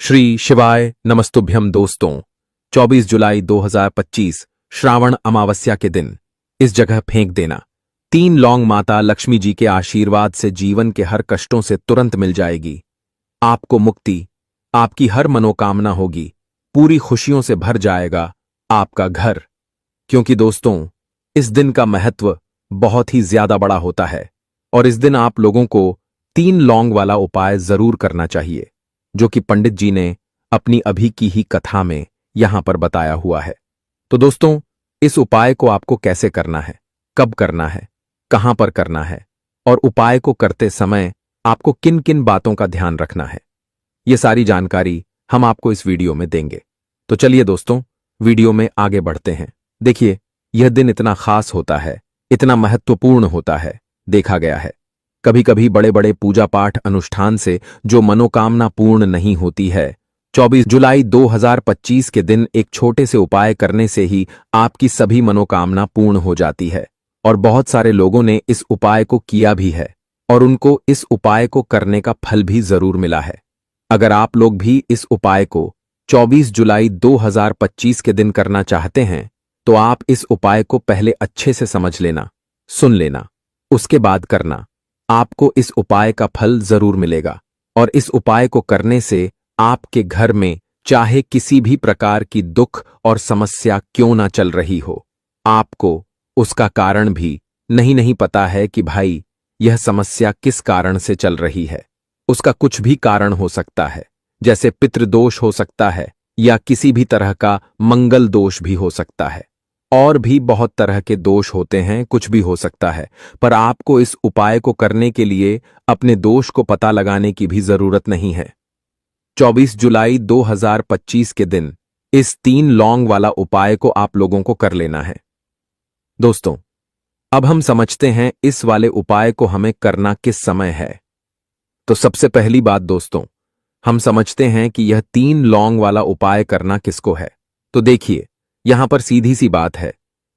श्री शिवाय नमस्तुभ्यम दोस्तों। 24 जुलाई 2025 श्रावण अमावस्या के दिन इस जगह फेंक देना 3 लौंग माता लक्ष्मी जी के आशीर्वाद से जीवन के हर कष्टों से तुरंत मिल जाएगी। आपको मुक्ति, आपकी हर मनोकामना होगी, पूरी खुशियों से भर जाएगा आपका घर। क्योंकि दोस्तों, इस दिन का महत्व बहुत ही ज्यादा बड़ा होता है और इस दिन आप लोगों को 3 लौंग वाला उपाय जरूर करना चाहिए, जो कि पंडित जी ने अपनी अभी की ही कथा में यहां पर बताया हुआ है। तो दोस्तों, इस उपाय को आपको कैसे करना है, कब करना है, कहां पर करना है और उपाय को करते समय आपको किन किन बातों का ध्यान रखना है, ये सारी जानकारी हम आपको इस वीडियो में देंगे। तो चलिए दोस्तों, वीडियो में आगे बढ़ते हैं। देखिए, यह दिन इतना खास होता है, इतना महत्वपूर्ण होता है। देखा गया है कभी कभी बड़े बड़े पूजा पाठ अनुष्ठान से जो मनोकामना पूर्ण नहीं होती है, 24 जुलाई 2025 के दिन एक छोटे से उपाय करने से ही आपकी सभी मनोकामना पूर्ण हो जाती है। और बहुत सारे लोगों ने इस उपाय को किया भी है और उनको इस उपाय को करने का फल भी जरूर मिला है। अगर आप लोग भी इस उपाय को 24 जुलाई 2025 के दिन करना चाहते हैं, तो आप इस उपाय को पहले अच्छे से समझ लेना, सुन लेना, उसके बाद करना। आपको इस उपाय का फल जरूर मिलेगा और इस उपाय को करने से आपके घर में चाहे किसी भी प्रकार की दुख और समस्या क्यों ना चल रही हो, आपको उसका कारण भी नहीं पता है कि भाई यह समस्या किस कारण से चल रही है। उसका कुछ भी कारण हो सकता है, जैसे पितृदोष हो सकता है या किसी भी तरह का मंगल दोष भी हो सकता है, और भी बहुत तरह के दोष होते हैं, कुछ भी हो सकता है। पर आपको इस उपाय को करने के लिए अपने दोष को पता लगाने की भी जरूरत नहीं है। 24 जुलाई 2025 के दिन इस 3 लौंग वाला उपाय को आप लोगों को कर लेना है। दोस्तों, अब हम समझते हैं इस वाले उपाय को हमें करना किस समय है। तो सबसे पहली बात दोस्तों, हम समझते हैं कि यह 3 लौंग वाला उपाय करना किसको है। तो देखिए, यहां पर सीधी सी बात है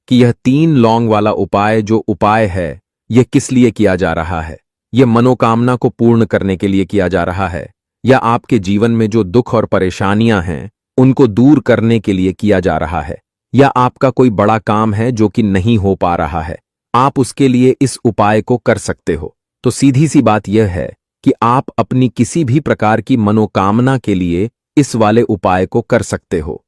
कि यह 3 लौंग वाला उपाय जो उपाय है, यह किस लिए किया जा रहा है। यह मनोकामना को पूर्ण करने के लिए किया जा रहा है, या आपके जीवन में जो दुख और परेशानियां हैं उनको दूर करने के लिए किया जा रहा है, या आपका कोई बड़ा काम है जो कि नहीं हो पा रहा है, आप उसके लिए इस उपाय को कर सकते हो। तो सीधी सी बात यह है कि आप अपनी किसी भी प्रकार की मनोकामना के लिए इस वाले उपाय को कर सकते हो।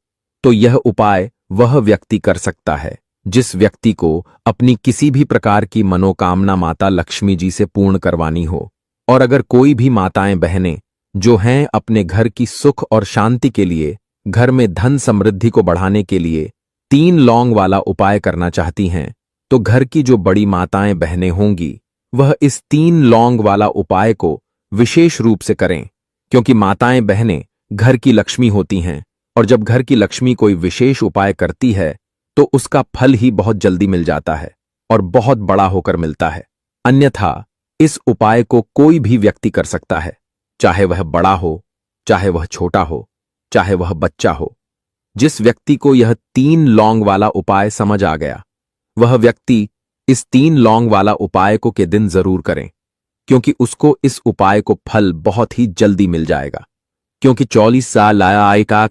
तो यह उपाय वह व्यक्ति कर सकता है जिस व्यक्ति को अपनी किसी भी प्रकार की मनोकामना माता लक्ष्मी जी से पूर्ण करवानी हो। और अगर कोई भी माताएं बहनें जो हैं अपने घर की सुख और शांति के लिए, घर में धन समृद्धि को बढ़ाने के लिए 3 लौंग वाला उपाय करना चाहती हैं, तो घर की जो बड़ी माताएं बहनें होंगी वह इस 3 लौंग वाला उपाय को विशेष रूप से करें। क्योंकि माताएं बहनें घर की लक्ष्मी होती हैं और जब घर की लक्ष्मी कोई विशेष उपाय करती है तो उसका फल ही बहुत जल्दी मिल जाता है और बहुत बड़ा होकर मिलता है। अन्यथा इस उपाय को कोई भी व्यक्ति कर सकता है, चाहे वह बड़ा हो, चाहे वह छोटा हो, चाहे वह बच्चा हो। जिस व्यक्ति को यह 3 लौंग वाला उपाय समझ आ गया, वह व्यक्ति इस 3 लौंग वाला उपाय को के दिन जरूर करें, क्योंकि उसको इस उपाय को फल बहुत ही जल्दी मिल जाएगा। क्योंकि 44 साल आय का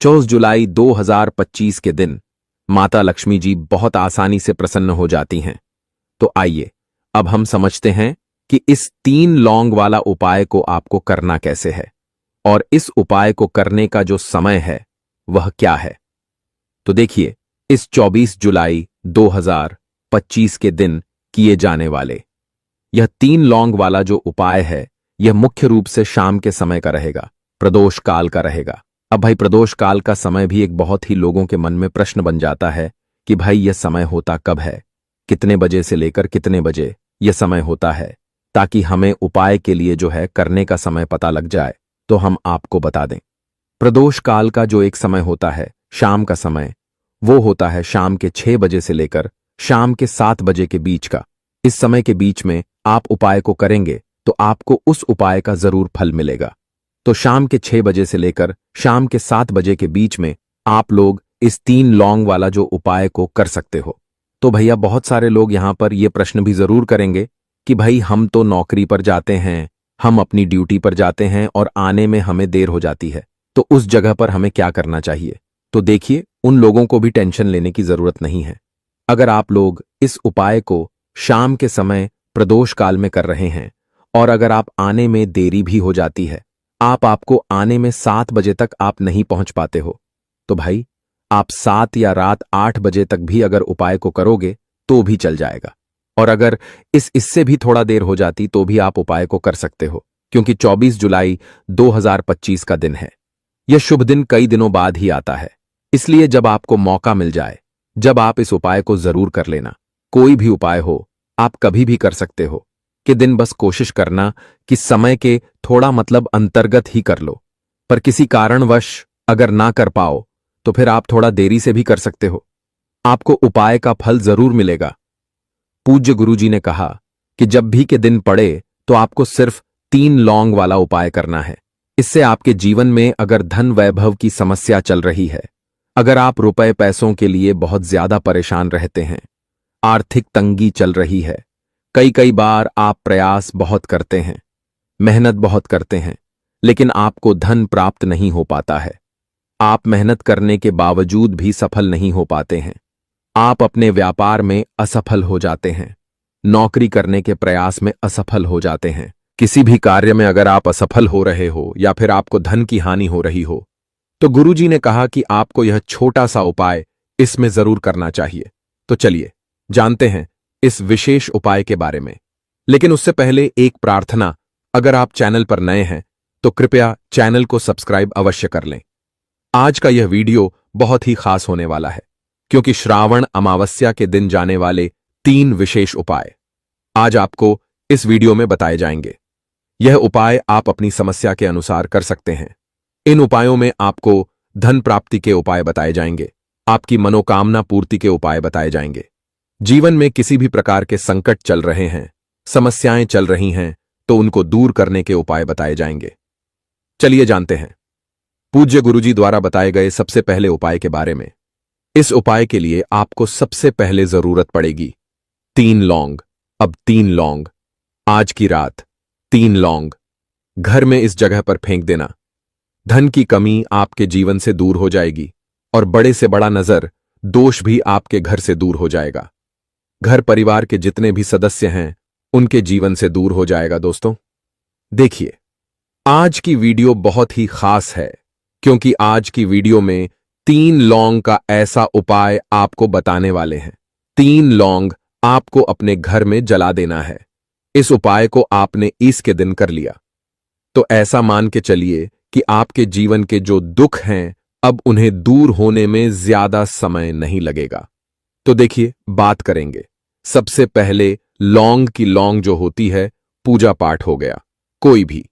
24 जुलाई 2025 के दिन माता लक्ष्मी जी बहुत आसानी से प्रसन्न हो जाती हैं। तो आइए अब हम समझते हैं कि इस 3 लौंग वाला उपाय को आपको करना कैसे है और इस उपाय को करने का जो समय है वह क्या है। तो देखिए, इस 24 जुलाई 2025 के दिन किए जाने वाले यह 3 लौंग वाला जो उपाय है, यह मुख्य रूप से शाम के समय का रहेगा, प्रदोष काल का रहेगा। अब भाई, प्रदोष काल का समय भी एक बहुत ही लोगों के मन में प्रश्न बन जाता है कि भाई यह समय होता कब है, कितने बजे से लेकर कितने बजे यह समय होता है, ताकि हमें उपाय के लिए जो है करने का समय पता लग जाए। तो हम आपको बता दें, प्रदोष काल का जो एक समय होता है, शाम का समय, वो होता है शाम के 6 बजे से लेकर शाम के 7 बजे के बीच का। इस समय के बीच में आप उपाय को करेंगे तो आपको उस उपाय का जरूर फल मिलेगा। तो शाम के 6 बजे से लेकर शाम के 7 बजे के बीच में आप लोग इस 3 लौंग वाला जो उपाय को कर सकते हो। तो भैया, बहुत सारे लोग यहां पर यह प्रश्न भी जरूर करेंगे कि भाई हम तो नौकरी पर जाते हैं, हम अपनी ड्यूटी पर जाते हैं और आने में हमें देर हो जाती है, तो उस जगह पर हमें क्या करना चाहिए? तो देखिए, उन लोगों को भी टेंशन लेने की जरूरत नहीं है। अगर आप लोग इस उपाय को शाम के समय प्रदोष काल में कर रहे हैं और अगर आप आने में देरी भी हो जाती है, आपको आने में 7 बजे तक आप नहीं पहुंच पाते हो, तो भाई आप 7 या रात 8 बजे तक भी अगर उपाय को करोगे तो भी चल जाएगा। और अगर इससे भी थोड़ा देर हो जाती तो भी आप उपाय को कर सकते हो, क्योंकि 24 जुलाई 2025 का दिन है। यह शुभ दिन कई दिनों बाद ही आता है, इसलिए जब आपको मौका मिल जाए, जब आप इस उपाय को जरूर कर लेना। कोई भी उपाय हो, आप कभी भी कर सकते हो कि दिन बस कोशिश करना कि समय के थोड़ा मतलब अंतर्गत ही कर लो। पर किसी कारणवश अगर ना कर पाओ तो फिर आप थोड़ा देरी से भी कर सकते हो, आपको उपाय का फल जरूर मिलेगा। पूज्य गुरुजी ने कहा कि जब भी के दिन पड़े तो आपको सिर्फ 3 लौंग वाला उपाय करना है। इससे आपके जीवन में अगर धन वैभव की समस्या चल रही है, अगर आप रुपए पैसों के लिए बहुत ज्यादा परेशान रहते हैं, आर्थिक तंगी चल रही है, कई बार आप प्रयास बहुत करते हैं, मेहनत बहुत करते हैं, लेकिन आपको धन प्राप्त नहीं हो पाता है, आप मेहनत करने के बावजूद भी सफल नहीं हो पाते हैं, आप अपने व्यापार में असफल हो जाते हैं, नौकरी करने के प्रयास में असफल हो जाते हैं, किसी भी कार्य में अगर आप असफल हो रहे हो या फिर आपको धन की हानि हो रही हो, तो गुरुजी ने कहा कि आपको यह छोटा सा उपाय इसमें जरूर करना चाहिए। तो चलिए जानते हैं इस विशेष उपाय के बारे में। लेकिन उससे पहले एक प्रार्थना, अगर आप चैनल पर नए हैं तो कृपया चैनल को सब्सक्राइब अवश्य कर लें। आज का यह वीडियो बहुत ही खास होने वाला है, क्योंकि श्रावण अमावस्या के दिन जाने वाले 3 विशेष उपाय आज आपको इस वीडियो में बताए जाएंगे। यह उपाय आप अपनी समस्या के अनुसार कर सकते हैं। इन उपायों में आपको धन प्राप्ति के उपाय बताए जाएंगे, आपकी मनोकामना पूर्ति के उपाय बताए जाएंगे। जीवन में किसी भी प्रकार के संकट चल रहे हैं, समस्याएं चल रही हैं, तो उनको दूर करने के उपाय बताए जाएंगे। चलिए जानते हैं पूज्य गुरुजी द्वारा बताए गए सबसे पहले उपाय के बारे में। इस उपाय के लिए आपको सबसे पहले जरूरत पड़ेगी 3 लौंग। अब 3 लौंग, आज की रात 3 लौंग घर में इस जगह पर फेंक देना। धन की कमी आपके जीवन से दूर हो जाएगी और बड़े से बड़ा नजर दोष भी आपके घर से दूर हो जाएगा। घर परिवार के जितने भी सदस्य हैं उनके जीवन से दूर हो जाएगा। दोस्तों देखिए, आज की वीडियो बहुत ही खास है, क्योंकि आज की वीडियो में 3 लौंग का ऐसा उपाय आपको बताने वाले हैं। 3 लौंग आपको अपने घर में जला देना है। इस उपाय को आपने ईस के दिन कर लिया तो ऐसा मान के चलिए कि आपके जीवन के जो दुख हैं अब उन्हें दूर होने में ज्यादा समय नहीं लगेगा। तो देखिए, बात करेंगे सबसे पहले लौंग की। लौंग जो होती है, पूजा पाठ हो गया, कोई भी,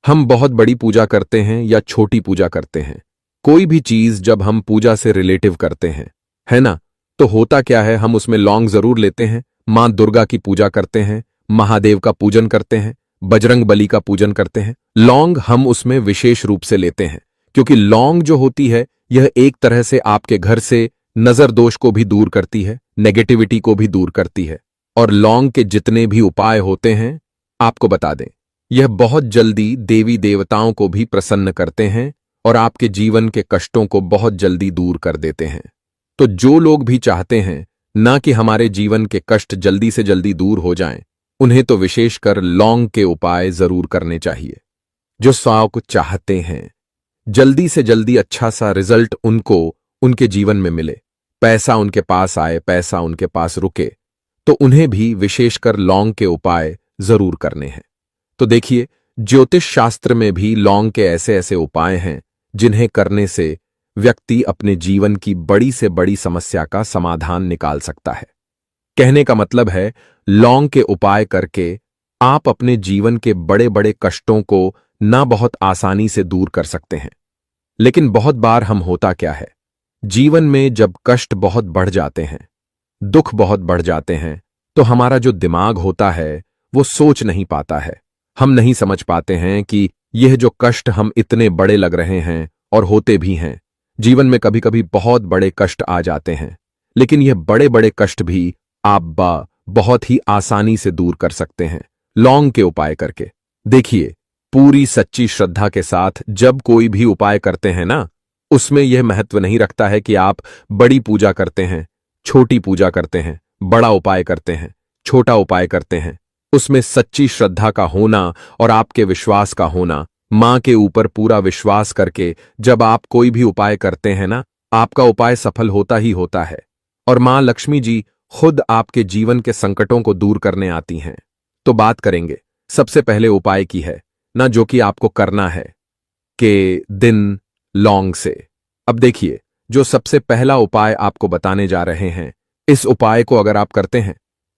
हम बहुत बड़ी पूजा करते हैं या छोटी पूजा करते हैं, कोई भी चीज जब हम पूजा से रिलेटिव करते हैं, है ना, तो होता क्या है, हम उसमें लौंग जरूर लेते हैं। मां दुर्गा की पूजा करते हैं, महादेव का पूजन करते हैं, बजरंग बली का पूजन करते हैं, लौंग हम उसमें विशेष रूप से लेते हैं, क्योंकि लौंग जो होती है यह एक तरह से आपके घर से नजर दोष को भी दूर करती है, नेगेटिविटी को भी दूर करती है। और लौंग के जितने भी उपाय होते हैं, आपको बता दें, यह बहुत जल्दी देवी देवताओं को भी प्रसन्न करते हैं और आपके जीवन के कष्टों को बहुत जल्दी दूर कर देते हैं। तो जो लोग भी चाहते हैं ना कि हमारे जीवन के कष्ट जल्दी से जल्दी दूर हो जाएं, उन्हें तो विशेषकर लौंग के उपाय जरूर करने चाहिए। जो स्वाव को चाहते हैं जल्दी से जल्दी अच्छा सा रिजल्ट उनको उनके जीवन में मिले, पैसा उनके पास आए, पैसा उनके पास रुके, तो उन्हें भी विशेषकर लौंग के उपाय जरूर करने हैं। तो देखिए, ज्योतिष शास्त्र में भी लौंग के ऐसे ऐसे उपाय हैं जिन्हें करने से व्यक्ति अपने जीवन की बड़ी से बड़ी समस्या का समाधान निकाल सकता है। कहने का मतलब है, लौंग के उपाय करके आप अपने जीवन के बड़े बड़े कष्टों को ना बहुत आसानी से दूर कर सकते हैं। लेकिन बहुत बार हम होता क्या है, जीवन में जब कष्ट बहुत बढ़ जाते हैं, दुख बहुत बढ़ जाते हैं, तो हमारा जो दिमाग होता है वो सोच नहीं पाता है। हम नहीं समझ पाते हैं कि यह जो कष्ट हम इतने बड़े लग रहे हैं, और होते भी हैं। जीवन में कभी कभी बहुत बड़े कष्ट आ जाते हैं, लेकिन यह बड़े बड़े कष्ट भी आप बहुत ही आसानी से दूर कर सकते हैं लौंग के उपाय करके। देखिए, पूरी सच्ची श्रद्धा के साथ जब कोई भी उपाय करते हैं ना, उसमें यह महत्व नहीं रखता है कि आप बड़ी पूजा करते हैं, छोटी पूजा करते हैं, बड़ा उपाय करते हैं, छोटा उपाय करते हैं। उसमें सच्ची श्रद्धा का होना और आपके विश्वास का होना, मां के ऊपर पूरा विश्वास करके जब आप कोई भी उपाय करते हैं ना, आपका उपाय सफल होता ही होता है। और मां लक्ष्मी जी खुद आपके जीवन के संकटों को दूर करने आती हैं। तो बात करेंगे सबसे पहले उपाय की है ना, जो कि आपको करना है कि दिन लौंग से। अब देखिए, जो सबसे पहला उपाय आपको बताने जा रहे हैं, इस उपाय को अगर आप करते हैं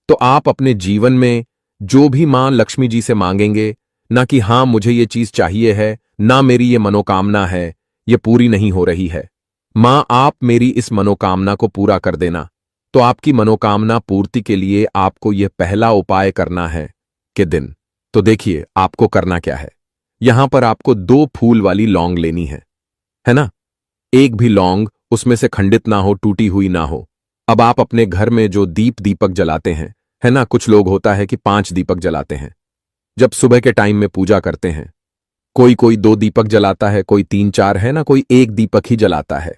तो आप अपने जीवन में जो भी मां लक्ष्मी जी से मांगेंगे, ना कि हां मुझे ये चीज चाहिए है, ना मेरी ये मनोकामना है, ये पूरी नहीं हो रही है, मां आप मेरी इस मनोकामना को पूरा कर देना। तो आपकी मनोकामना पूर्ति के लिए आपको यह पहला उपाय करना है कि दिन। तो देखिए आपको करना क्या है। यहां पर आपको 2 फूल वाली लौंग लेनी है ना। एक भी लौंग उसमें से खंडित ना हो, टूटी हुई ना हो। अब आप अपने घर में जो दीपक जलाते हैं, है ना, कुछ लोग होता है कि 5 दीपक जलाते हैं जब सुबह के टाइम में पूजा करते हैं। कोई कोई 2 दीपक जलाता है, कोई 3-4, है ना, कोई 1 दीपक ही जलाता है।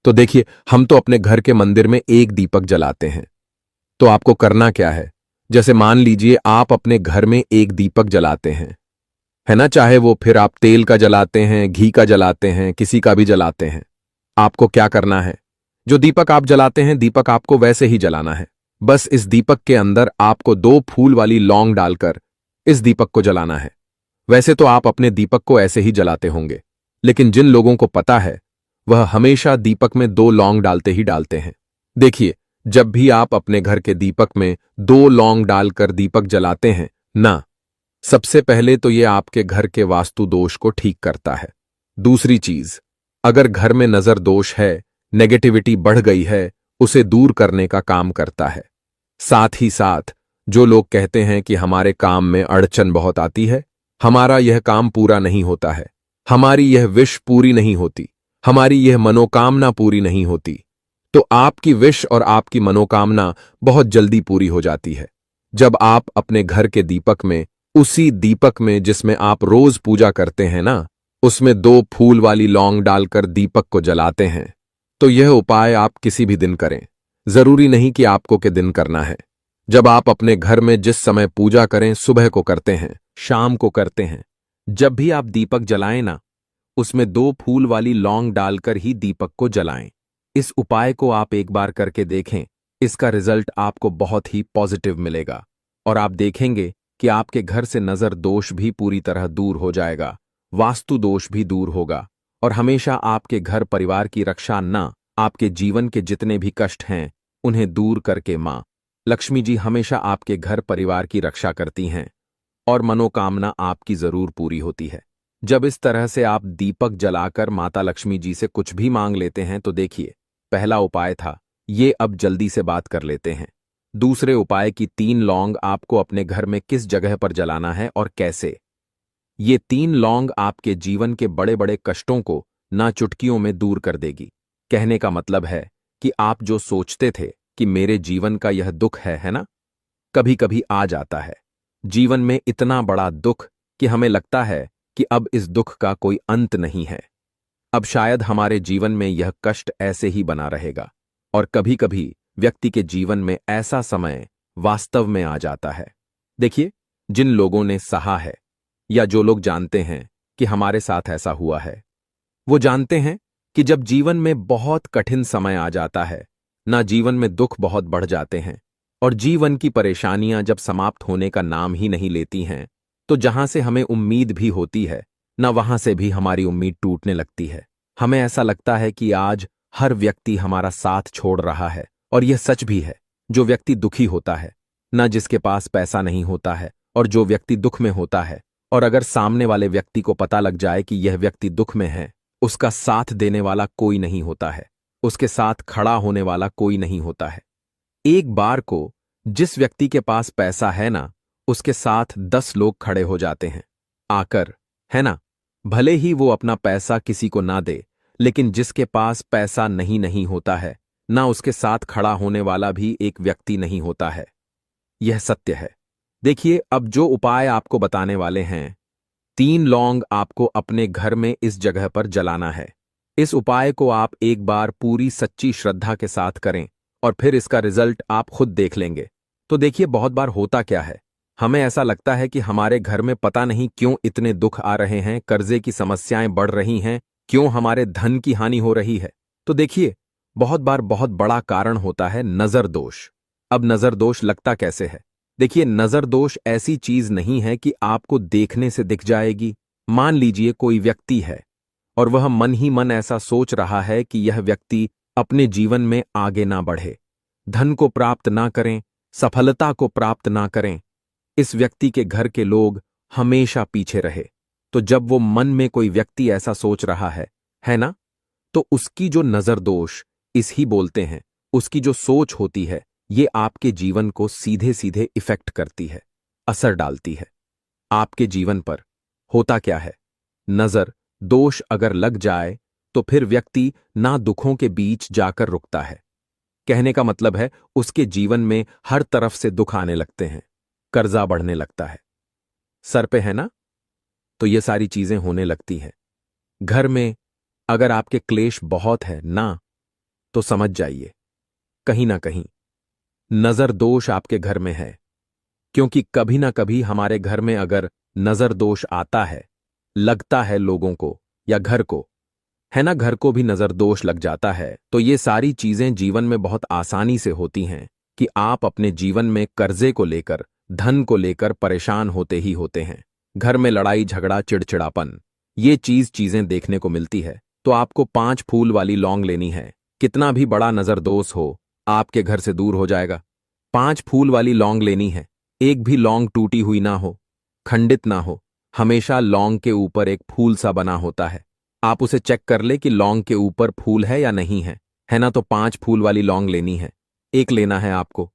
तो देखिए, हम तो अपने घर के मंदिर में 1 दीपक जलाते हैं। तो आपको करना क्या है, जैसे मान लीजिए आप अपने घर में 1 दीपक जलाते हैं, है ना, चाहे वो फिर आप तेल का जलाते हैं, घी का जलाते हैं, किसी का भी जलाते हैं। आपको क्या करना है, जो दीपक आप जलाते हैं, दीपक आपको वैसे ही जलाना है। बस इस दीपक के अंदर आपको 2 फूल वाली लौंग डालकर इस दीपक को जलाना है। वैसे तो आप अपने दीपक को ऐसे ही जलाते होंगे, लेकिन जिन लोगों को पता है वह हमेशा दीपक में 2 लौंग डालते ही डालते हैं। देखिए, जब भी आप अपने घर के दीपक में 2 लौंग डालकर दीपक जलाते हैं ना, सबसे पहले तो यह आपके घर के वास्तु दोष को ठीक करता है। दूसरी चीज, अगर घर में नजर दोष है, नेगेटिविटी बढ़ गई है, उसे दूर करने का काम करता है। साथ ही साथ जो लोग कहते हैं कि हमारे काम में अड़चन बहुत आती है, हमारा यह काम पूरा नहीं होता है, हमारी यह विश पूरी नहीं होती, हमारी यह मनोकामना पूरी नहीं होती, तो आपकी विश और आपकी मनोकामना बहुत जल्दी पूरी हो जाती है जब आप अपने घर के दीपक में, उसी दीपक में जिसमें आप रोज पूजा करते हैं ना, उसमें 2 फूल वाली लौंग डालकर दीपक को जलाते हैं। तो यह उपाय आप किसी भी दिन करें, जरूरी नहीं कि आपको के दिन करना है। जब आप अपने घर में जिस समय पूजा करें, सुबह को करते हैं, शाम को करते हैं, जब भी आप दीपक जलाएं ना, उसमें 2 फूल वाली लौंग डालकर ही दीपक को जलाएं। इस उपाय को आप एक बार करके देखें, इसका रिजल्ट आपको बहुत ही पॉजिटिव मिलेगा और आप देखेंगे कि आपके घर से नजर दोष भी पूरी तरह दूर हो जाएगा, वास्तु दोष भी दूर होगा और हमेशा आपके घर परिवार की रक्षा ना, आपके जीवन के जितने भी कष्ट हैं उन्हें दूर करके मां लक्ष्मी जी हमेशा आपके घर परिवार की रक्षा करती हैं और मनोकामना आपकी जरूर पूरी होती है। जब इस तरह से आप दीपक जलाकर माता लक्ष्मी जी से कुछ भी मांग लेते हैं तो देखिए, पहला उपाय था ये, अब जल्दी से बात कर लेते हैं दूसरे उपाय की। 3 लौंग आपको अपने घर में किस जगह पर जलाना है और कैसे। ये 3 लौंग आपके जीवन के बड़े बड़े कष्टों को ना चुटकियों में दूर कर देगी। कहने का मतलब है कि आप जो सोचते थे कि मेरे जीवन का यह दुख है ना, कभी कभी आ जाता है जीवन में इतना बड़ा दुख कि हमें लगता है कि अब इस दुख का कोई अंत नहीं है, अब शायद हमारे जीवन में यह कष्ट ऐसे ही बना रहेगा। और कभी कभी व्यक्ति के जीवन में ऐसा समय वास्तव में आ जाता है। देखिए, जिन लोगों ने सहा है या जो लोग जानते हैं कि हमारे साथ ऐसा हुआ है, वो जानते हैं कि जब जीवन में बहुत कठिन समय आ जाता है ना, जीवन में दुख बहुत बढ़ जाते हैं और जीवन की परेशानियां जब समाप्त होने का नाम ही नहीं लेती हैं, तो जहां से हमें उम्मीद भी होती है ना, वहां से भी हमारी उम्मीद टूटने लगती है। हमें ऐसा लगता है कि आज हर व्यक्ति हमारा साथ छोड़ रहा है और यह सच भी है। जो व्यक्ति दुखी होता है ना, जिसके पास पैसा नहीं होता है, और जो व्यक्ति दुख में होता है और अगर सामने वाले व्यक्ति को पता लग जाए कि यह व्यक्ति दुख में है, उसका साथ देने वाला कोई नहीं होता है, उसके साथ खड़ा होने वाला कोई नहीं होता है। एक बार को जिस व्यक्ति के पास पैसा है ना, उसके साथ 10 लोग खड़े हो जाते हैं आकर, है ना। भले ही वो अपना पैसा किसी को ना दे, लेकिन जिसके पास पैसा नहीं होता है ना, उसके साथ खड़ा होने वाला भी एक व्यक्ति नहीं होता है। यह सत्य है। देखिए, अब जो उपाय आपको बताने वाले हैं, 3 लौंग आपको अपने घर में इस जगह पर जलाना है। इस उपाय को आप एक बार पूरी सच्ची श्रद्धा के साथ करें और फिर इसका रिजल्ट आप खुद देख लेंगे। तो देखिए, बहुत बार होता क्या है, हमें ऐसा लगता है कि हमारे घर में पता नहीं क्यों इतने दुख आ रहे हैं, कर्जे की समस्याएं बढ़ रही हैं, क्यों हमारे धन की हानि हो रही है। तो देखिए, बहुत बार बहुत बड़ा कारण होता है नजर दोष। अब नजर दोष लगता कैसे है? देखिए, नजर दोष ऐसी चीज नहीं है कि आपको देखने से दिख जाएगी। मान लीजिए कोई व्यक्ति है और वह मन ही मन ऐसा सोच रहा है कि यह व्यक्ति अपने जीवन में आगे ना बढ़े, धन को प्राप्त ना करें, सफलता को प्राप्त ना करें, इस व्यक्ति के घर के लोग हमेशा पीछे रहे। तो जब वो मन में कोई व्यक्ति ऐसा सोच रहा है ना, तो उसकी जो नजर दोष इस ही बोलते हैं, उसकी जो सोच होती है, ये आपके जीवन को सीधे सीधे इफेक्ट करती है, असर डालती है आपके जीवन पर। होता क्या है, नजर दोष अगर लग जाए तो फिर व्यक्ति ना दुखों के बीच जाकर रुकता है। कहने का मतलब है, उसके जीवन में हर तरफ से दुख आने लगते हैं, कर्जा बढ़ने लगता है, सर पे है ना, तो ये सारी चीजें होने लगती हैं। घर में अगर आपके क्लेश बहुत है ना, तो समझ जाइए कहीं ना कहीं नजर दोष आपके घर में है। क्योंकि कभी ना कभी हमारे घर में अगर नजर दोष आता है, लगता है लोगों को या घर को, है ना, घर को भी नजर दोष लग जाता है, तो ये सारी चीजें जीवन में बहुत आसानी से होती हैं कि आप अपने जीवन में कर्जे को लेकर, धन को लेकर परेशान होते ही होते हैं। घर में लड़ाई झगड़ा चिड़चिड़ापन, ये चीजें देखने को मिलती है। तो आपको 5 फूल वाली लौंग लेनी है। कितना भी बड़ा नजर दोष हो, आपके घर से दूर हो जाएगा। 5 फूल वाली लौंग लेनी है। एक भी लौंग टूटी हुई ना हो, खंडित ना हो, हमेशा लौंग के ऊपर एक फूल सा बना होता है। आप उसे चेक कर ले कि लौंग के ऊपर फूल है या नहीं है ना। तो 5 फूल वाली लौंग लेनी है। एक लेना है आपको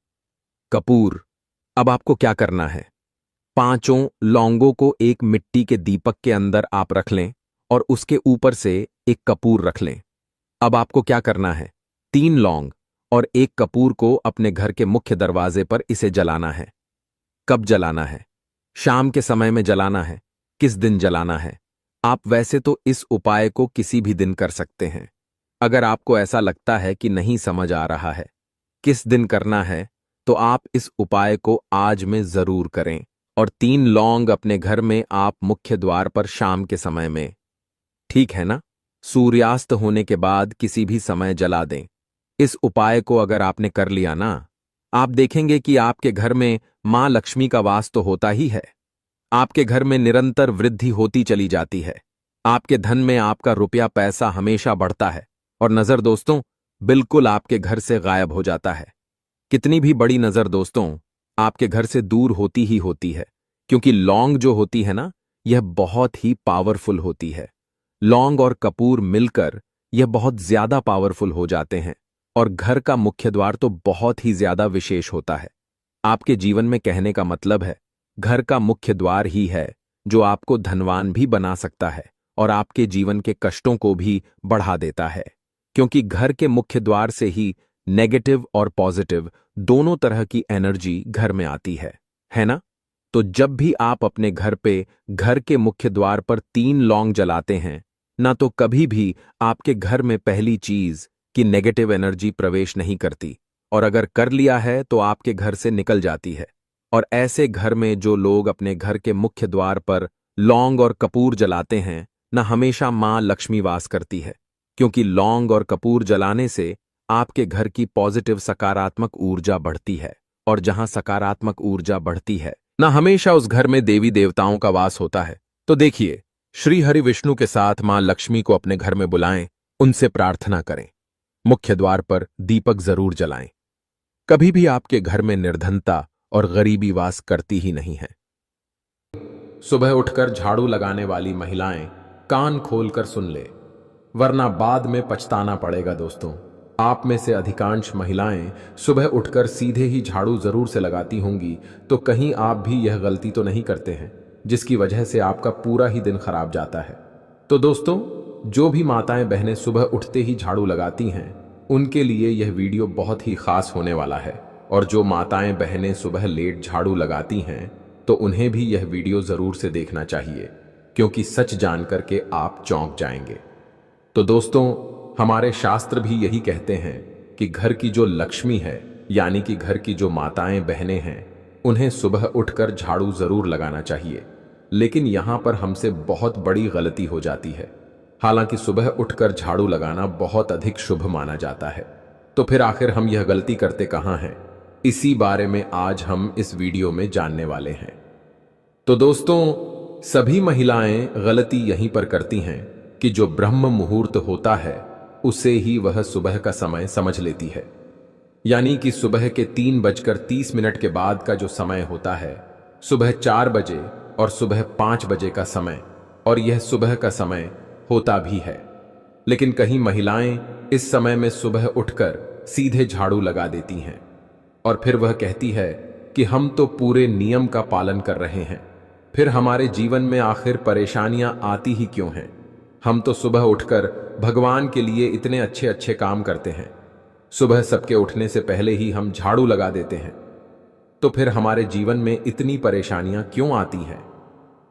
कपूर। अब आपको क्या करना है, पांचों लौंगों को एक मिट्टी के दीपक के अंदर आप रख लें और उसके ऊपर से एक कपूर रख लें। अब आपको क्या करना है, 3 लौंग और एक कपूर को अपने घर के मुख्य दरवाजे पर इसे जलाना है। कब जलाना है? शाम के समय में जलाना है। किस दिन जलाना है? आप वैसे तो इस उपाय को किसी भी दिन कर सकते हैं। अगर आपको ऐसा लगता है कि नहीं समझ आ रहा है किस दिन करना है, तो आप इस उपाय को आज में जरूर करें और 3 लौंग अपने घर में आप मुख्य द्वार पर शाम के समय में, ठीक है ना, सूर्यास्त होने के बाद किसी भी समय जला दें। इस उपाय को अगर आपने कर लिया ना, आप देखेंगे कि आपके घर में मां लक्ष्मी का वास तो होता ही है। आपके घर में निरंतर वृद्धि होती चली जाती है। आपके धन में आपका रुपया पैसा हमेशा बढ़ता है और नजर दोस्तों बिल्कुल आपके घर से गायब हो जाता है। कितनी भी बड़ी नजर दोस्तों आपके घर से दूर होती ही होती है, क्योंकि लौंग जो होती है ना, यह बहुत ही पावरफुल होती है। लौंग और कपूर मिलकर यह बहुत ज्यादा पावरफुल हो जाते हैं और घर का मुख्य द्वार तो बहुत ही ज्यादा विशेष होता है। आपके जीवन में कहने का मतलब है, घर का मुख्य द्वार ही है जो आपको धनवान भी बना सकता है और आपके जीवन के कष्टों को भी बढ़ा देता है। क्योंकि घर के मुख्य द्वार से ही नेगेटिव और पॉजिटिव दोनों तरह की एनर्जी घर में आती है ना। तो जब भी आप अपने घर पे घर के मुख्य द्वार पर 3 लौंग जलाते हैं ना, तो कभी भी आपके घर में पहली चीज कि नेगेटिव एनर्जी प्रवेश नहीं करती, और अगर कर लिया है तो आपके घर से निकल जाती है। और ऐसे घर में जो लोग अपने घर के मुख्य द्वार पर लौंग और कपूर जलाते हैं ना, हमेशा मां लक्ष्मी वास करती है। क्योंकि लौंग और कपूर जलाने से आपके घर की पॉजिटिव सकारात्मक ऊर्जा बढ़ती है, और जहां सकारात्मक ऊर्जा बढ़ती है ना, हमेशा उस घर में देवी देवताओं का वास होता है। तो देखिए, श्री हरि विष्णु के साथ मां लक्ष्मी को अपने घर में बुलाएं, उनसे प्रार्थना करें, मुख्य द्वार पर दीपक जरूर जलाएं। कभी भी आपके घर में निर्धनता और गरीबी वास करती ही नहीं है। सुबह उठकर झाड़ू लगाने वाली महिलाएं कान खोलकर सुन ले, वरना बाद में पछताना पड़ेगा दोस्तों। आप में से अधिकांश महिलाएं सुबह उठकर सीधे ही झाड़ू जरूर से लगाती होंगी, तो कहीं आप भी यह गलती तो नहीं करते हैं जिसकी वजह से आपका पूरा ही दिन खराब जाता है। तो दोस्तों, जो भी माताएं बहनें सुबह उठते ही झाड़ू लगाती हैं, उनके लिए यह वीडियो बहुत ही खास होने वाला है और जो माताएं बहनें सुबह लेट झाड़ू लगाती हैं तो उन्हें भी यह वीडियो जरूर से देखना चाहिए, क्योंकि सच जानकर के आप चौंक जाएंगे। तो दोस्तों, हमारे शास्त्र भी यही कहते हैं कि घर की जो लक्ष्मी है, यानी कि घर की जो माताएं बहनें हैं, उन्हें सुबह उठकर झाड़ू जरूर लगाना चाहिए। लेकिन यहां पर हमसे बहुत बड़ी गलती हो जाती है। हालांकि सुबह उठकर झाड़ू लगाना बहुत अधिक शुभ माना जाता है, तो फिर आखिर हम यह गलती करते कहां हैं, इसी बारे में आज हम इस वीडियो में जानने वाले हैं। तो दोस्तों, सभी महिलाएं गलती यहीं पर करती हैं कि जो ब्रह्म मुहूर्त होता है उसे ही वह सुबह का समय समझ लेती है। यानी कि सुबह के 3:30 के बाद का जो समय होता है, सुबह 4 बजे और सुबह 5 बजे का समय, और यह सुबह का समय होता भी है। लेकिन कहीं महिलाएं इस समय में सुबह उठकर सीधे झाड़ू लगा देती हैं और फिर वह कहती है कि हम तो पूरे नियम का पालन कर रहे हैं, फिर हमारे जीवन में आखिर परेशानियां आती ही क्यों हैं? हम तो सुबह उठकर भगवान के लिए इतने अच्छे अच्छे काम करते हैं, सुबह सबके उठने से पहले ही हम झाड़ू लगा देते हैं, तो फिर हमारे जीवन में इतनी परेशानियां क्यों आती हैं?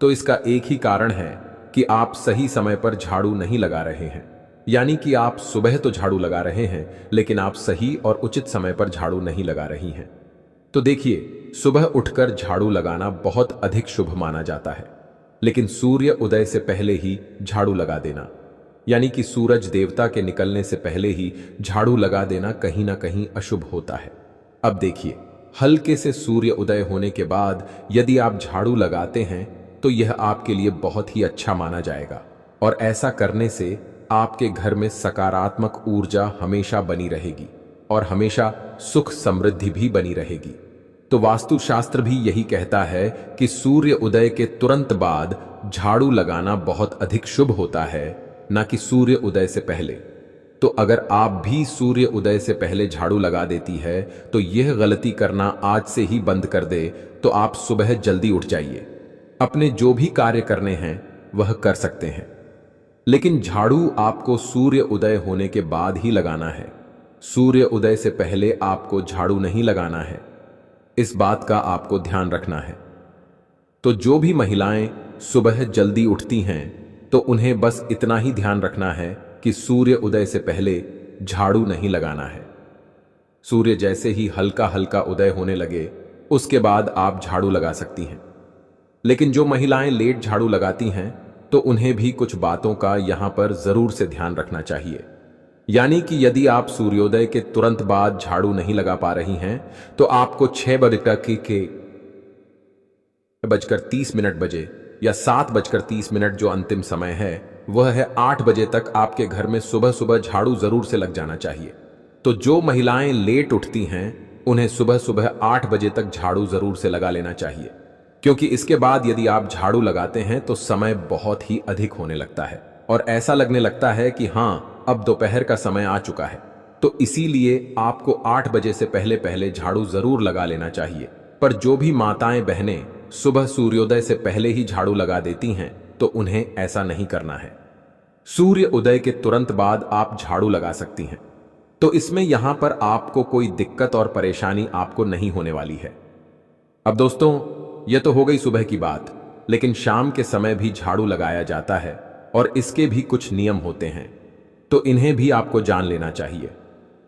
तो इसका एक ही कारण है कि आप सही समय पर झाड़ू नहीं लगा रहे हैं। यानी कि आप सुबह तो झाड़ू लगा रहे हैं, लेकिन आप सही और उचित समय पर झाड़ू नहीं लगा रही हैं। तो देखिए, सुबह उठकर झाड़ू लगाना बहुत अधिक शुभ माना जाता है, लेकिन सूर्य उदय से पहले ही झाड़ू लगा देना, यानी कि सूरज देवता के निकलने से पहले ही झाड़ू लगा देना कहीं ना कहीं अशुभ होता है। अब देखिए, हल्के से सूर्य उदय होने के बाद यदि आप झाड़ू लगाते हैं तो यह आपके लिए बहुत ही अच्छा माना जाएगा, और ऐसा करने से आपके घर में सकारात्मक ऊर्जा हमेशा बनी रहेगी और हमेशा सुख समृद्धि भी बनी रहेगी। तो वास्तुशास्त्र भी यही कहता है कि सूर्य उदय के तुरंत बाद झाड़ू लगाना बहुत अधिक शुभ होता है, ना कि सूर्य उदय से पहले। तो अगर आप भी सूर्य उदय से पहले झाड़ू लगा देती है तो यह गलती करना आज से ही बंद कर दे, तो आप सुबह जल्दी उठ जाइए, अपने जो भी कार्य करने हैं वह कर सकते हैं। लेकिन झाड़ू आपको सूर्य उदय होने के बाद ही लगाना है, सूर्य उदय से पहले आपको झाड़ू नहीं लगाना है। इस बात का आपको ध्यान रखना है। तो जो भी महिलाएं सुबह जल्दी उठती हैं तो उन्हें बस इतना ही ध्यान रखना है कि सूर्य उदय से पहले झाड़ू नहीं लगाना है। सूर्य जैसे ही हल्का हल्का उदय होने लगे उसके बाद आप झाड़ू लगा सकती हैं। लेकिन जो महिलाएं लेट झाड़ू लगाती हैं तो उन्हें भी कुछ बातों का यहां पर जरूर से ध्यान रखना चाहिए। यानी कि यदि आप सूर्योदय के तुरंत बाद झाड़ू नहीं लगा पा रही हैं तो आपको 6:30 बजे या 7:30 जो अंतिम समय है वह है 8 बजे तक आपके घर में सुबह सुबह झाड़ू जरूर से लग जाना चाहिए। तो जो महिलाएं लेट उठती हैं उन्हें सुबह सुबह 8 बजे तक झाड़ू जरूर से लगा लेना चाहिए, क्योंकि इसके बाद यदि आप झाड़ू लगाते हैं तो समय बहुत ही अधिक होने लगता है और ऐसा लगने लगता है कि हाँ, अब दोपहर का समय आ चुका है। तो इसीलिए आपको 8 बजे से पहले पहले झाड़ू जरूर लगा लेना चाहिए। पर जो भी माताएं बहनें सुबह सूर्योदय से पहले ही झाड़ू लगा देती हैं तो उन्हें ऐसा नहीं करना है। सूर्य उदय के तुरंत बाद आप झाड़ू लगा सकती हैं, तो इसमें यहां पर आपको कोई दिक्कत और परेशानी आपको नहीं होने वाली है। अब दोस्तों, यह तो हो गई सुबह की बात, लेकिन शाम के समय भी झाड़ू लगाया जाता है और इसके भी कुछ नियम होते हैं, तो इन्हें भी आपको जान लेना चाहिए।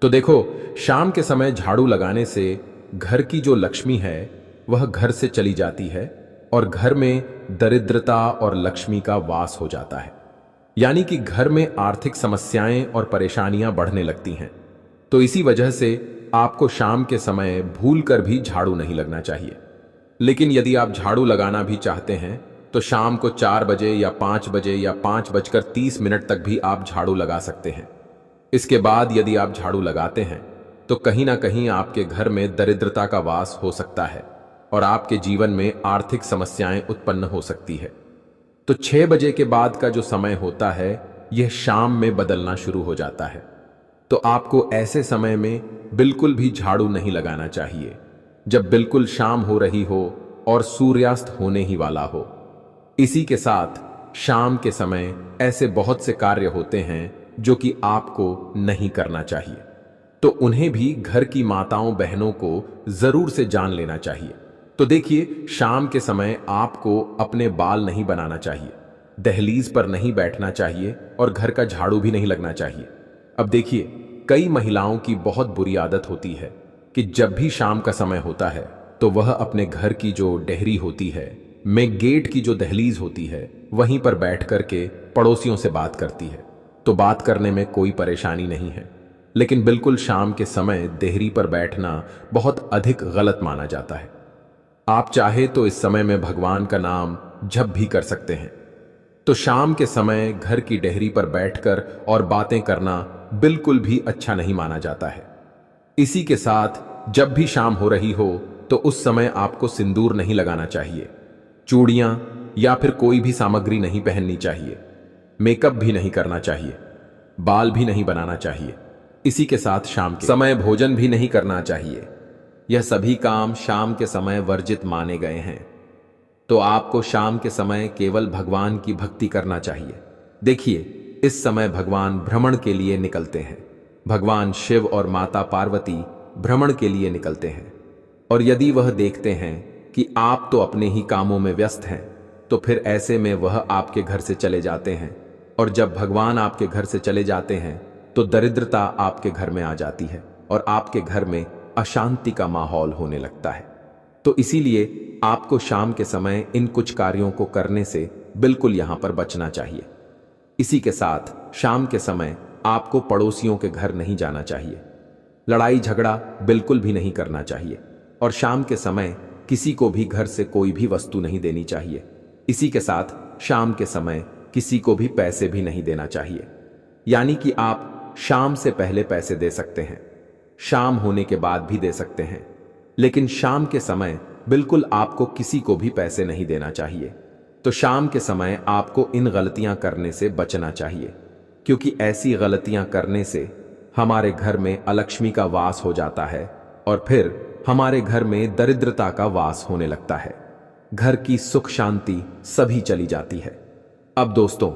तो देखो, शाम के समय झाड़ू लगाने से घर की जो लक्ष्मी है वह घर से चली जाती है और घर में दरिद्रता और लक्ष्मी का वास हो जाता है। यानी कि घर में आर्थिक समस्याएं और परेशानियां बढ़ने लगती हैं। तो इसी वजह से आपको शाम के समय भूलकर भी झाड़ू नहीं लगना चाहिए। लेकिन यदि आप झाड़ू लगाना भी चाहते हैं तो शाम को 4 बजे या 5 बजे या 5:30 तक भी आप झाड़ू लगा सकते हैं। इसके बाद यदि आप झाड़ू लगाते हैं तो कहीं ना कहीं आपके घर में दरिद्रता का वास हो सकता है और आपके जीवन में आर्थिक समस्याएं उत्पन्न हो सकती है। तो 6 बजे के बाद का जो समय होता है यह शाम में बदलना शुरू हो जाता है। तो आपको ऐसे समय में बिल्कुल भी झाड़ू नहीं लगाना चाहिए, जब बिल्कुल शाम हो रही हो और सूर्यास्त होने ही वाला हो। इसी के साथ शाम के समय ऐसे बहुत से कार्य होते हैं जो कि आपको नहीं करना चाहिए। तो उन्हें भी घर की माताओं बहनों को जरूर से जान लेना चाहिए। तो देखिए, शाम के समय आपको अपने बाल नहीं बनाना चाहिए, दहलीज पर नहीं बैठना चाहिए और घर का झाड़ू भी नहीं लगना चाहिए। अब देखिए, कई महिलाओं की बहुत बुरी आदत होती है कि जब भी शाम का समय होता है तो वह अपने घर की जो डेहरी होती है में गेट की जो दहलीज होती है वहीं पर बैठ करके पड़ोसियों से बात करती है। तो बात करने में कोई परेशानी नहीं है, लेकिन बिल्कुल शाम के समय देहरी पर बैठना बहुत अधिक गलत माना जाता है। आप चाहे तो इस समय में भगवान का नाम जप भी कर सकते हैं। तो शाम के समय घर की डेहरी पर बैठकर और बातें करना बिल्कुल भी अच्छा नहीं माना जाता है। इसी के साथ जब भी शाम हो रही हो तो उस समय आपको सिंदूर नहीं लगाना चाहिए, चूड़ियां या फिर कोई भी सामग्री नहीं पहननी चाहिए, मेकअप भी नहीं करना चाहिए, बाल भी नहीं बनाना चाहिए। इसी के साथ शाम के समय भोजन भी नहीं करना चाहिए। यह सभी काम शाम के समय वर्जित माने गए हैं। तो आपको शाम के समय केवल भगवान की भक्ति करना चाहिए। देखिए, इस समय भगवान भ्रमण के लिए निकलते हैं। भगवान शिव और माता पार्वती भ्रमण के लिए निकलते हैं, और यदि वह देखते हैं कि आप तो अपने ही कामों में व्यस्त हैं, तो फिर ऐसे में वह आपके घर से चले जाते हैं। और जब भगवान आपके घर से चले जाते हैं तो दरिद्रता आपके घर में आ जाती है और आपके घर में अशांति का माहौल होने लगता है। तो इसीलिए आपको शाम के समय इन कुछ कार्यों को करने से बिल्कुल यहां पर बचना चाहिए। इसी के साथ शाम के समय आपको पड़ोसियों के घर नहीं जाना चाहिए, लड़ाई झगड़ा बिल्कुल भी नहीं करना चाहिए, और शाम के समय किसी को भी घर से कोई भी वस्तु नहीं देनी चाहिए। इसी के साथ शाम के समय किसी को भी पैसे भी नहीं देना चाहिए, यानी कि आप शाम से पहले पैसे दे सकते हैं, शाम होने के बाद भी दे सकते हैं, लेकिन शाम के समय बिल्कुल आपको किसी को भी पैसे नहीं देना चाहिए। तो शाम के समय आपको इन गलतियां करने से बचना चाहिए, क्योंकि ऐसी गलतियां करने से हमारे घर में अलक्ष्मी का वास हो जाता है और फिर हमारे घर में दरिद्रता का वास होने लगता है। घर की सुख शांति सभी चली जाती है। अब दोस्तों,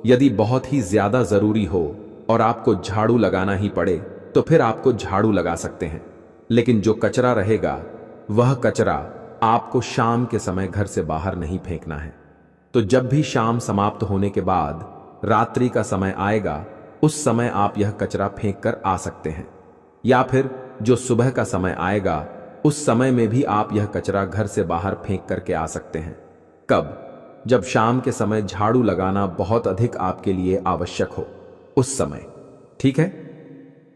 यदि बहुत ही ज्यादा जरूरी हो और आपको झाड़ू लगाना ही पड़े तो फिर आपको झाड़ू लगा सकते हैं, लेकिन जो कचरा रहेगा वह कचरा आपको शाम के समय घर से बाहर नहीं फेंकना है। तो जब भी शाम समाप्त होने के बाद रात्रि का समय आएगा, उस समय आप यह कचरा फेंक कर आ सकते हैं, या फिर जो सुबह का समय आएगा उस समय में भी आप यह कचरा घर से बाहर फेंक करके आ सकते हैं। कब? जब शाम के समय झाड़ू लगाना बहुत अधिक आपके लिए आवश्यक हो, उस समय। ठीक है?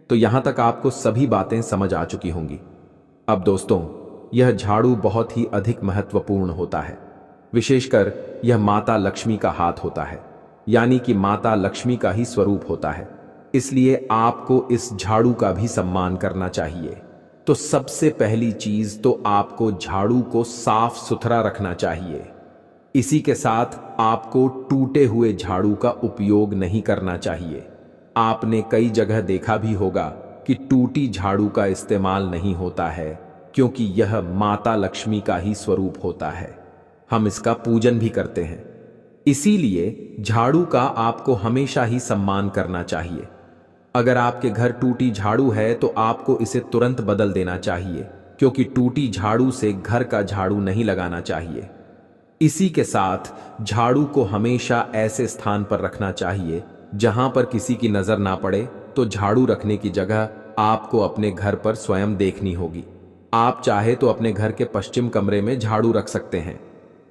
तो यहां तक आपको सभी बातें समझ आ चुकी होंगी। अब दोस्तों, यह झाड़ू बहुत ही अधिक महत्वपूर्ण होता है, विशेषकर यह माता लक्ष्मी का हाथ होता है, यानी कि माता लक्ष्मी का ही स्वरूप होता है। इसलिए आपको इस झाड़ू का भी सम्मान करना चाहिए। तो सबसे पहली चीज तो आपको झाड़ू को साफ सुथरा रखना चाहिए। इसी के साथ आपको टूटे हुए झाड़ू का उपयोग नहीं करना चाहिए। आपने कई जगह देखा भी होगा कि टूटी झाड़ू का इस्तेमाल नहीं होता है, क्योंकि यह माता लक्ष्मी का ही स्वरूप होता है। हम इसका पूजन भी करते हैं। इसीलिए झाड़ू का आपको हमेशा ही सम्मान करना चाहिए। अगर आपके घर टूटी झाड़ू है तो आपको इसे तुरंत बदल देना चाहिए, क्योंकि टूटी झाड़ू से घर का झाड़ू नहीं लगाना चाहिए। इसी के साथ झाड़ू को हमेशा ऐसे स्थान पर रखना चाहिए जहां पर किसी की नजर ना पड़े। तो झाड़ू रखने की जगह आपको अपने घर पर स्वयं देखनी होगी। आप चाहे तो अपने घर के पश्चिम कमरे में झाड़ू रख सकते हैं।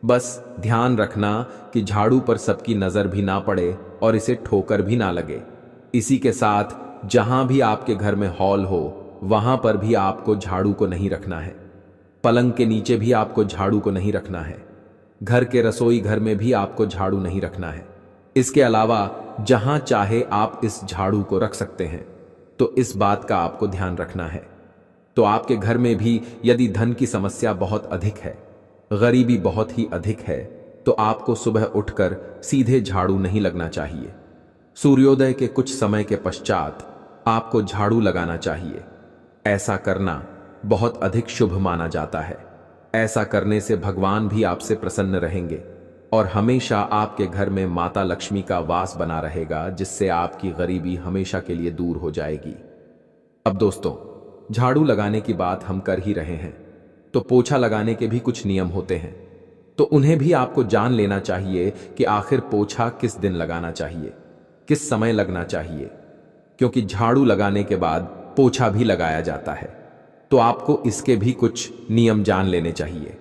बस ध्यान रखना कि झाड़ू पर सबकी नजर भी ना पड़े और इसे ठोकर भी ना लगे। इसी के साथ जहां भी आपके घर में हॉल हो वहां पर भी आपको झाड़ू को नहीं रखना है। पलंग के नीचे भी आपको झाड़ू को नहीं रखना है। घर के रसोई घर में भी आपको झाड़ू नहीं रखना है। इसके अलावा जहां चाहे आप इस झाड़ू को रख सकते हैं। तो इस बात का आपको ध्यान रखना है। तो आपके घर में भी यदि धन की समस्या बहुत अधिक है, गरीबी बहुत ही अधिक है, तो आपको सुबह उठकर सीधे झाड़ू नहीं लगना चाहिए। सूर्योदय के कुछ समय के पश्चात आपको झाड़ू लगाना चाहिए। ऐसा करना बहुत अधिक शुभ माना जाता है। ऐसा करने से भगवान भी आपसे प्रसन्न रहेंगे और हमेशा आपके घर में माता लक्ष्मी का वास बना रहेगा, जिससे आपकी गरीबी हमेशा के लिए दूर हो जाएगी। अब दोस्तों, झाड़ू लगाने की बात हम कर ही रहे हैं, तो पोछा लगाने के भी कुछ नियम होते हैं, तो उन्हें भी आपको जान लेना चाहिए कि आखिर पोछा किस दिन लगाना चाहिए, किस समय लगना चाहिए, क्योंकि झाड़ू लगाने के बाद पोछा भी लगाया जाता है, तो आपको इसके भी कुछ नियम जान लेने चाहिए।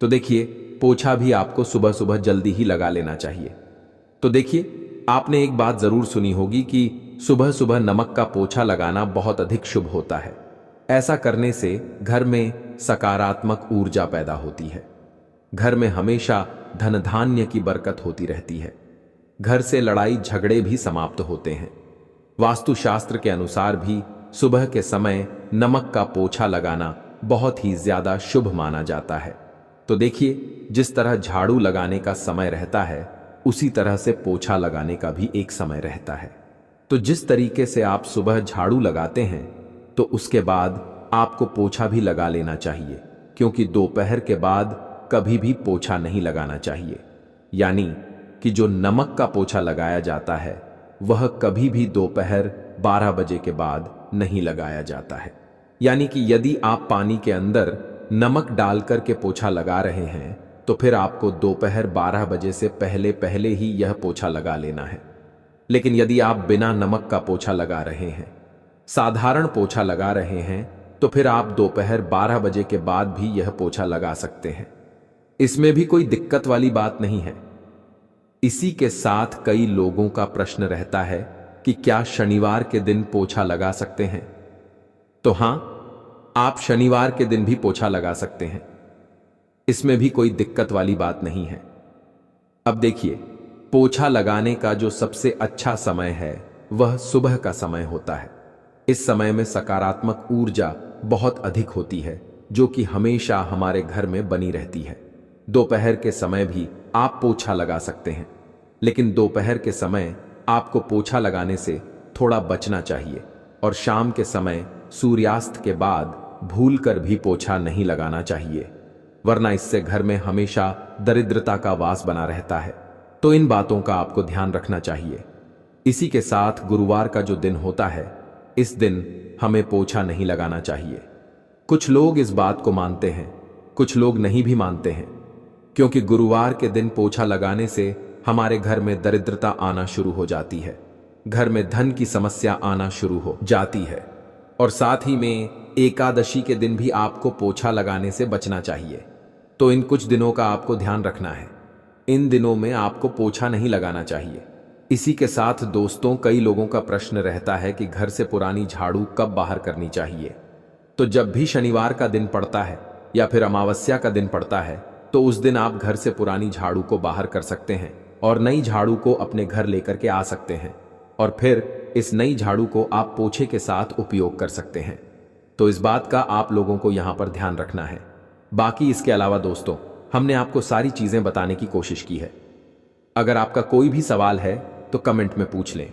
तो देखिए, पोछा भी आपको सुबह सुबह जल्दी ही लगा लेना चाहिए। तो देखिए, आपने एक बात जरूर सुनी होगी कि सुबह सुबह नमक का पोछा लगाना बहुत अधिक शुभ होता है। ऐसा करने से घर में सकारात्मक ऊर्जा पैदा होती है, घर में हमेशा धन धान्य की बरकत होती रहती है, घर से लड़ाई झगड़े भी समाप्त होते हैं। वास्तुशास्त्र के अनुसार भी सुबह के समय नमक का पोछा लगाना बहुत ही ज्यादा शुभ माना जाता है। तो देखिए, जिस तरह झाड़ू लगाने का समय रहता है, उसी तरह से पोछा लगाने का भी एक समय रहता है। तो जिस तरीके से आप सुबह झाड़ू लगाते हैं, तो उसके बाद आपको पोछा भी लगा लेना चाहिए, क्योंकि दोपहर के बाद कभी भी पोछा नहीं लगाना चाहिए। यानी कि जो नमक का पोछा लगाया जाता है, वह कभी भी दोपहर 12 बजे के बाद नहीं लगाया जाता है। यानी कि यदि आप पानी के अंदर नमक डालकर के पोछा लगा रहे हैं, तो फिर आपको दोपहर 12 बजे से पहले पहले ही यह पोछा लगा लेना है। लेकिन यदि आप बिना नमक का पोछा लगा रहे हैं, साधारण पोछा लगा रहे हैं, तो फिर आप दोपहर 12 बजे के बाद भी यह पोछा लगा सकते हैं। इसमें भी कोई दिक्कत वाली बात नहीं है। इसी के साथ कई लोगों का प्रश्न रहता है कि क्या शनिवार के दिन पोछा लगा सकते हैं? तो हां, आप शनिवार के दिन भी पोछा लगा सकते हैं। इसमें भी कोई दिक्कत वाली बात नहीं है। अब देखिए, पोछा लगाने का जो सबसे अच्छा समय है, वह सुबह का समय होता है। इस समय में सकारात्मक ऊर्जा बहुत अधिक होती है, जो कि हमेशा हमारे घर में बनी रहती है। दोपहर के समय भी आप पोछा लगा सकते हैं, लेकिन दोपहर के समय आपको पोछा लगाने से थोड़ा बचना चाहिए, और शाम के समय सूर्यास्त के बाद भूलकर भी पोछा नहीं लगाना चाहिए, वरना इससे घर में हमेशा दरिद्रता का वास बना रहता है। तो इन बातों का आपको ध्यान रखना चाहिए। इसी के साथ गुरुवार का जो दिन होता है, इस दिन हमें पोछा नहीं लगाना चाहिए। कुछ लोग इस बात को मानते हैं, कुछ लोग नहीं भी मानते हैं, क्योंकि गुरुवार के दिन पोछा लगाने से हमारे घर में दरिद्रता आना शुरू हो जाती है, घर में धन की समस्या आना शुरू हो जाती है, और साथ ही में एकादशी के दिन भी आपको पोछा लगाने से बचना चाहिए। तो इन कुछ दिनों का आपको ध्यान रखना है। इन दिनों में आपको पोछा नहीं लगाना चाहिए। इसी के साथ दोस्तों, कई लोगों का प्रश्न रहता है कि घर से पुरानी झाड़ू कब बाहर करनी चाहिए। तो जब भी शनिवार का दिन पड़ता है या फिर अमावस्या का दिन पड़ता है, तो उस दिन आप घर से पुरानी झाड़ू को बाहर कर सकते हैं और नई झाड़ू को अपने घर लेकर के आ सकते हैं, और फिर इस नई झाड़ू को आप पोछे के साथ उपयोग कर सकते हैं। तो इस बात का आप लोगों को यहां पर ध्यान रखना है। बाकी इसके अलावा दोस्तों, हमने आपको सारी चीजें बताने की कोशिश की है। अगर आपका कोई भी सवाल है तो कमेंट में पूछ लें।